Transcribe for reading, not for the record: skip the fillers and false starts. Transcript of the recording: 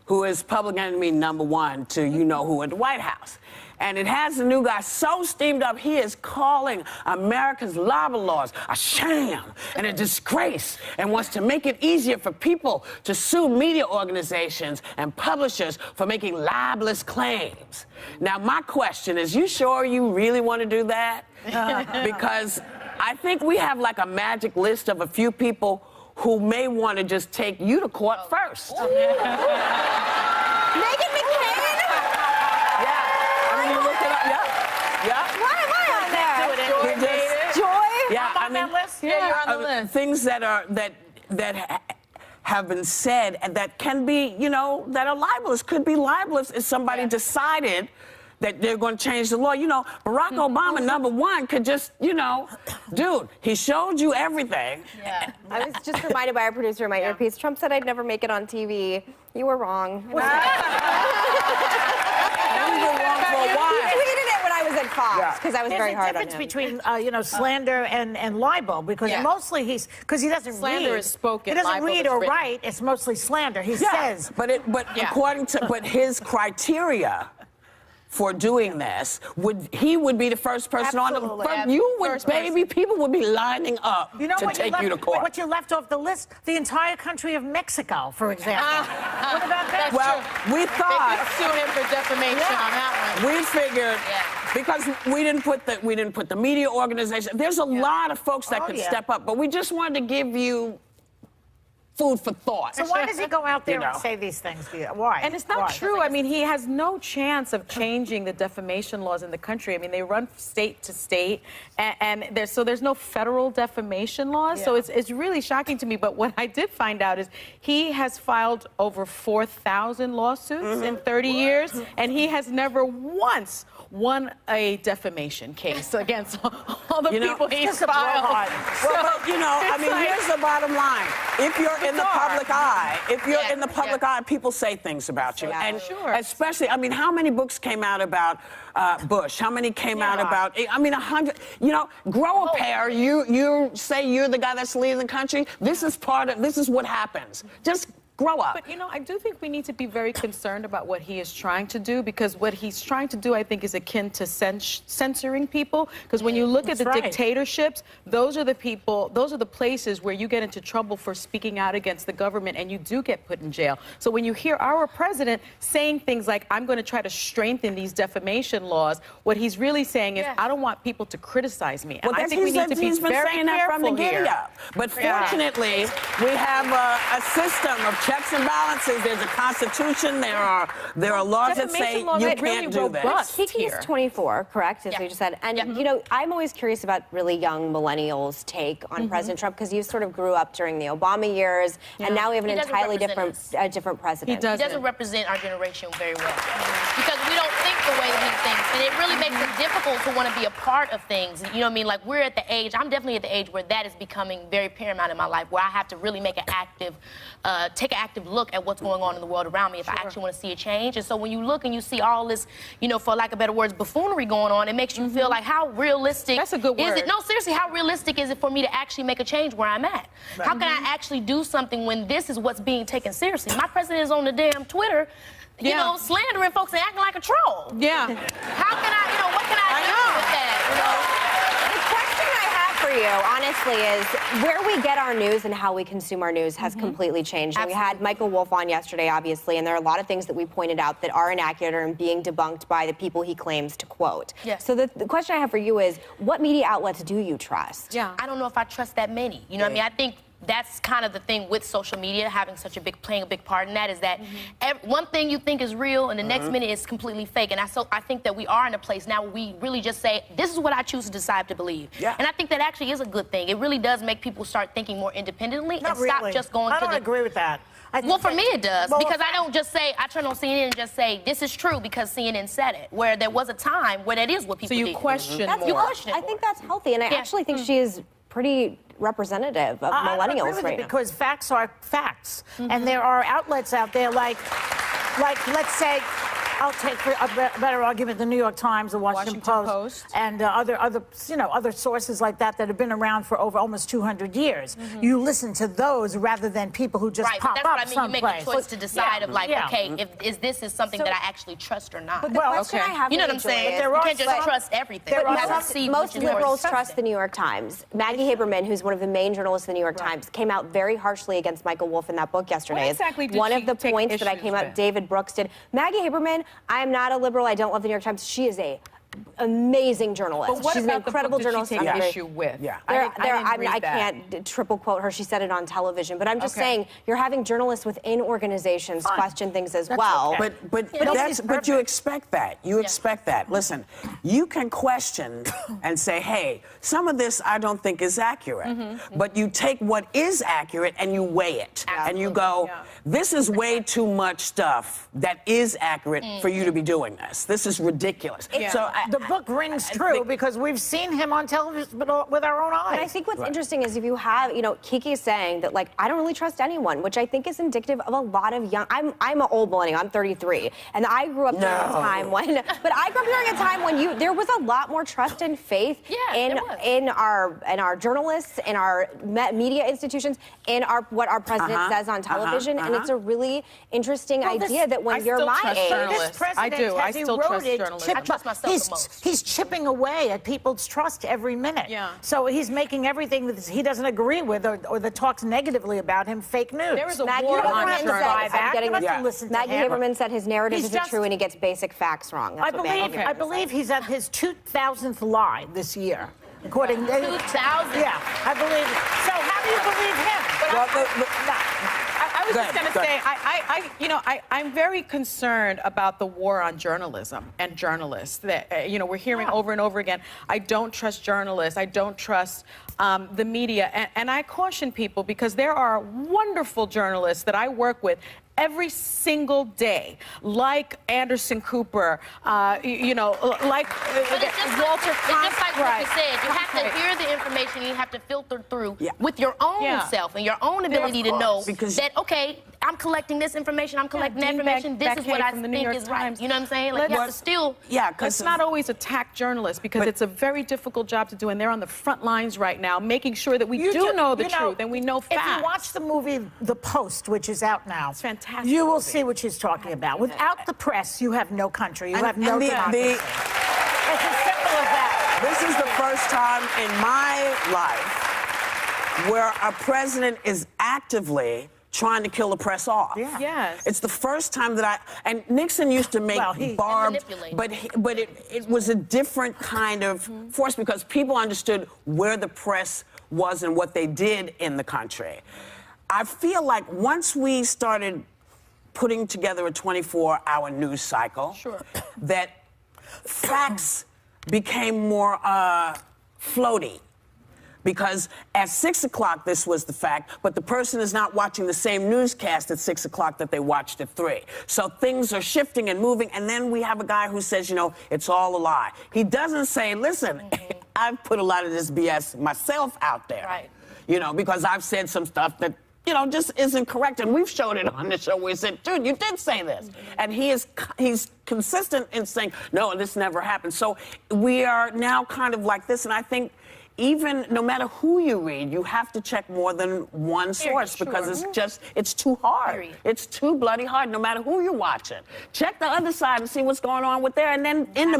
who is public enemy #1 to you-know-who at the White House. And it has the new guy so steamed up, he is calling America's libel laws a sham and a disgrace and wants to make it easier for people to sue media organizations and publishers for making libelous claims. Now, my question is, you sure you really want to do that? Because I think we have like a magic list of a few people who may want to just take you to court first. Yeah, you're on the list. Things that have been said and that can be, that are libelous, could be libelous if somebody decided that they're going to change the law. Barack Obama, #1, could just, dude, he showed you everything. Yeah. I was just reminded by our producer in my earpiece, Trump said I'd never make it on TV. You were wrong. You were wrong for a while. He tweeted it when I was at Fox, because I was very hard on him. There's a difference between, slander and libel, because mostly he doesn't slander is spoken. He doesn't libel read is or written. write. It's mostly slander. He says. But according to his criteria for doing this, he would be the first person on the people would be lining up to take you to court. What you left off the list, the entire country of Mexico, for example. What about that? Well, we thought they could sue him for defamation on that one. We figured because we didn't put the media organization. There's a lot of folks that could step up, but we just wanted to give you food for thought. So why does he go out there and say these things to you? Why? And it's not true. I mean, he has no chance of changing the defamation laws in the country. I mean, they run state to state, and there's no federal defamation laws. Yeah. So it's really shocking to me. But what I did find out is he has filed over 4,000 lawsuits in 30 years, and he has never once won a defamation case against all the people he's filed. Well, but, here's the bottom line. If you're in the public eye, people say things about you. And especially, how many books came out about Bush? How many came out about, 100, grow a pair. You say you're the guy that's leading the country. This is what happens. Just grow up. But, I do think we need to be very concerned about what he is trying to do, because what he's trying to do, I think, is akin to censoring people. Because when you look at the dictatorships, those are the places where you get into trouble for speaking out against the government, and you do get put in jail. So when you hear our president saying things like, I'm going to try to strengthen these defamation laws, what he's really saying is, I don't want people to criticize me. Well, and I think we need to be very careful here. But fortunately, we have a system of checks and balances. There's a constitution. There are laws that say you can't do this. He's 24, correct? As we just said. And I'm always curious about really young millennials' take on President Trump, because you sort of grew up during the Obama years, and now we have an entirely different president. He doesn't represent our generation very well, because we don't think the way he thinks, and it really makes it difficult to want to be a part of things. You know what I mean? Like, we're at the age. I'm definitely at the age where that is becoming very paramount in my life, where I have to really make an active, take an active look at what's going on in the world around me if I actually want to see a change. And so when you look and you see all this, for lack of better words, buffoonery going on, it makes you feel like, how realistic is it? No, seriously, how realistic is it for me to actually make a change where I'm at? Right. How can I actually do something when this is what's being taken seriously? My president is on the damn Twitter, slandering folks and acting like a troll. Yeah. How can what can I do with that? The question I have for you, honestly, is where we get our news and how we consume our news has completely changed. And we had Michael Wolff on yesterday, obviously, and there are a lot of things that we pointed out that are inaccurate and being debunked by the people he claims to quote. Yes. So the question I have for you is, what media outlets do you trust? Yeah. I don't know if I trust that many. You know what I mean? I think that's kind of the thing with social media, having playing a big part in that, is that one thing you think is real and the next minute is completely fake. And I think that we are in a place now where we really just say, this is what I choose to decide to believe. Yeah. And I think that actually is a good thing. It really does make people start thinking more independently and stop just going to the... I don't agree with that. Well, for me it does, because I don't just say, I turn on CNN and just say, this is true because CNN said it, where there was a time where that is what people did. So you question more. You question it I think that's healthy, and I actually think she is pretty representative of millennials right now. Because facts are facts, and there are outlets out there like let's say, I'll take for a better argument the New York Times, the Washington Post, and other sources like that have been around for over almost 200 years. You listen to those rather than people who just pop that's up what I mean. You make a choice to decide of like, okay, if this is something that I actually trust or not. But the question I have, you know what I'm saying? You can't just trust everything. You have to see most liberals trust the New York Times. Maggie Haberman, who's one of the main journalists of the New York Times, came out very harshly against Michael Wolff in that book yesterday. What exactly did one she of the take points that I issues came up, with? David Brooks did. Maggie Haberman, I am not a liberal. I don't love the New York Times. She is a amazing journalist. But what She's an about incredible the book journalist. did she take issue with? Yeah. I can't triple quote her. She said it on television. But I'm just saying, you're having journalists within organizations question things as well. Okay. But you expect that. You expect that. Listen, you can question and say, hey, some of this I don't think is accurate. But you take what is accurate and you weigh it. And you go, this is way too much stuff that is accurate for you to be doing this. This is ridiculous. So the book rings true because we've seen him on television with our own eyes. But I think what's interesting is if you have, Kiki's saying that, like, I don't really trust anyone, which I think is indicative of a lot of young. I'm an old millennial. I'm 33, and I grew up during a time when. But I grew up during a time when there was a lot more trust and faith in our journalists, in our media institutions, in what our president says on television, and it's a really interesting idea that when you're my age, this president I still trust journalists. I trust myself the most. He's chipping away at people's trust every minute. Yeah. So he's making everything that he doesn't agree with or that talks negatively about him fake news. There is a war on Maggie Haberman said his narrative isn't true and he gets basic facts wrong. That's I believe he's at his 2000th lie this year. According to 2000. Yeah, I believe. So how do you believe him? I was just going to say, I'm very concerned about the war on journalism and journalists. That we're hearing over and over again. I don't trust journalists. I don't trust the media, and I caution people because there are wonderful journalists that I work with every single day, like Anderson Cooper, like Walter Cronkite. Just like what you said, you have to hear the information, you have to filter through with your own self and your own ability to know that, okay, I'm collecting this information, I'm collecting that information, this is what I think is right. You know what I'm saying? Like, you have to still... Let's not always attack journalists because it's a very difficult job to do, and they're on the front lines right now, making sure that we do know the truth and we know facts. If you watch the movie The Post, which is out now, it's fantastic. You will see what she's talking about. Without the press, you have no country. You have no democracy. It's as simple as that. This is the first time in my life where a president is actively trying to kill the press off. Yeah. Yes. It's the first time that and Nixon used to make barbed, but it was a different kind of force because people understood where the press was and what they did in the country. I feel like once we started putting together a 24-hour news cycle, that facts became more floaty. Because at 6 o'clock, this was the fact, but the person is not watching the same newscast at 6 o'clock that they watched at 3. So things are shifting and moving, and then we have a guy who says, it's all a lie. He doesn't say, listen, I've put a lot of this BS myself out there. Right. Because I've said some stuff that, just isn't correct. And we've showed it on the show where he said, dude, you did say this. And he's consistent in saying, no, this never happened. So we are now kind of like this, and I think even no matter who you read, you have to check more than one source because it's too hard. It's too bloody hard, no matter who you're watching. Check the other side and see what's going on with there, and then in the